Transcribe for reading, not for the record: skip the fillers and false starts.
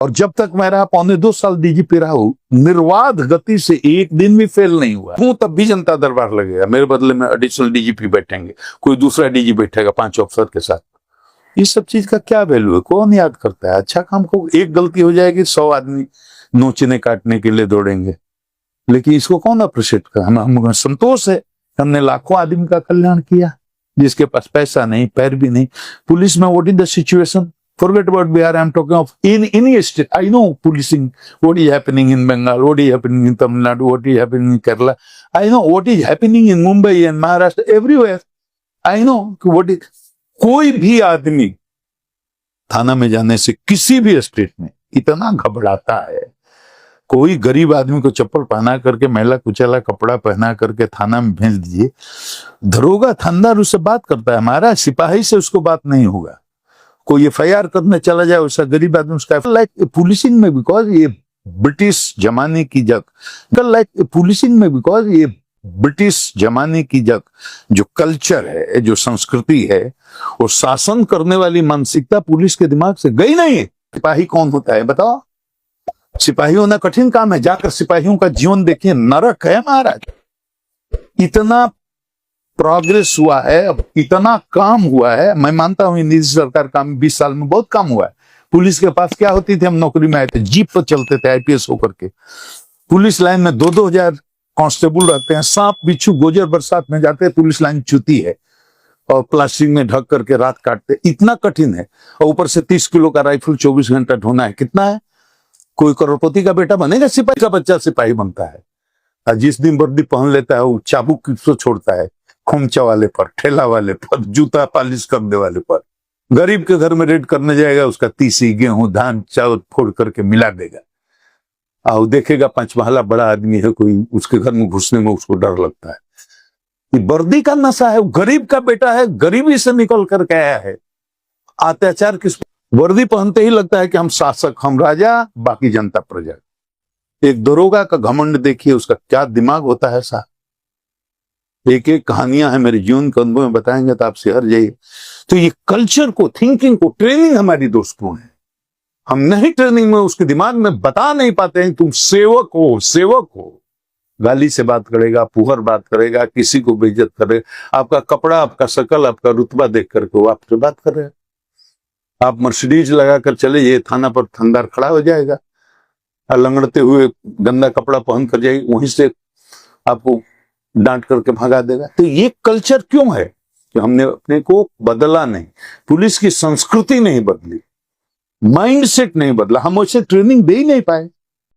और जब तक मैं रहा, 1.25 साल डीजीपी रहा हूं, निर्वाध गति से एक दिन भी फेल नहीं हुआ हूं। तब भी जनता दरबार लगेगा, मेरे बदले में एडिशनल डीजीपी बैठेंगे, कोई दूसरा डीजी बैठेगा 5 अफसर के साथ। ये सब चीज का क्या वैल्यू है? कौन याद करता है? अच्छा काम को एक गलती हो जाएगी, 100 आदमी नोचने काटने के लिए दौड़ेंगे, लेकिन इसको कौन अप्रिशिएट कर? हम संतोष है, हमने लाखों आदमी का कल्याण किया, जिसके पास पैसा नहीं, पैर भी नहीं। पुलिस में what is the situation? Forget about Bihar. I'm talking of in any state. I know policing. What is happening in Bengal? What is happening in Tamil Nadu? What is happening in Kerala? I know what is happening in Mumbai and Maharashtra. Everywhere. I know what is. कोई भी आदमी थाना में जाने से किसी भी state में इतना घबराता है। कोई गरीब आदमी को चप्पल पहना करके, मैला कुचैला कपड़ा पहना करके थाना में भेज दीजिए, दरोगा थानेदार उससे बात करता है। हमारा सिपाही से उसको बात नहीं होगा। कोई FIR करने चला जाए, उसका गरीब आदमी उसका लाइक पुलिसिंग में, बिकॉज ये ब्रिटिश जमाने की लाइक पुलिसिंग में, बिकॉज ये ब्रिटिश जमाने की जो कल्चर है, जो संस्कृति है, वो शासन करने वाली मानसिकता पुलिस के दिमाग से गई नहीं है। सिपाही कौन होता है बताओ? सिपाही होना कठिन काम है। जाकर सिपाहियों का जीवन देखिए, नरक है महाराज। इतना प्रोग्रेस हुआ है, अब इतना काम हुआ है। मैं मानता हूं निजी सरकार काम 20 साल में बहुत काम हुआ है। पुलिस के पास क्या होती थी? हम नौकरी में आए थे, जीप पर चलते थे IPS होकर के। पुलिस लाइन में 2-2 हजार कांस्टेबल रहते हैं। सांप बिच्छू गोजर बरसात में जाते हैं, पुलिस लाइन चुती है और प्लास्टिक में ढक करके रात काटते। इतना कठिन है। और ऊपर से 30 किलो का राइफल 24 घंटा ढोना है। कितना है? कोई करोड़पति का बेटा बनेगा? सिपाही का बच्चा सिपाही बनता है। और जिस दिन वर्दी पहन लेता है, वो चाबुक किसको छोड़ता है? खोमचा वाले पर, ठेला वाले पर, जूता पॉलिश करने वाले पर। गरीब के घर में रेड करने जाएगा, उसका तीसी गेहूं धान चावल फोड़ करके मिला देगा। और देखेगा 5 महला बड़ा आदमी है कोई, उसके घर में घुसने में उसको डर लगता है। ये वर्दी का नशा है। गरीब का बेटा है, गरीबी से निकल करके आया है। अत्याचार किस? वर्दी पहनते ही लगता है कि हम शासक, हम राजा, बाकी जनता प्रजा। एक दरोगा का घमंड देखिए, उसका क्या दिमाग होता है साहब। एक एक कहानियां हैं मेरे जीवन के अनुभव में, बताएंगे तो आप सिहर जाइए। तो ये कल्चर को, थिंकिंग को, ट्रेनिंग हमारी दोस्तों है। हम नहीं ट्रेनिंग में उसके दिमाग में बता नहीं पाते हैं तुम सेवक हो, सेवक हो। गाली से बात करेगा, फुहर बात करेगा, किसी को बेइज्जत करेगा। आपका कपड़ा, आपका शकल, आपका रुतबा देख करके वो आपसे बात कर रहे हैं। आप मर्सिडीज लगाकर चले जाइए, थाना पर थानेदार खड़ा हो जाएगा, लंगड़ते हुए गंदा कपड़ा पहन कर जाइए, वहीं से आपको डांट करके भगा देगा। तो ये कल्चर क्यों है कि हमने अपने को बदला नहीं? पुलिस की संस्कृति नहीं बदली, माइंडसेट नहीं बदला, हम उसे ट्रेनिंग दे ही नहीं पाए।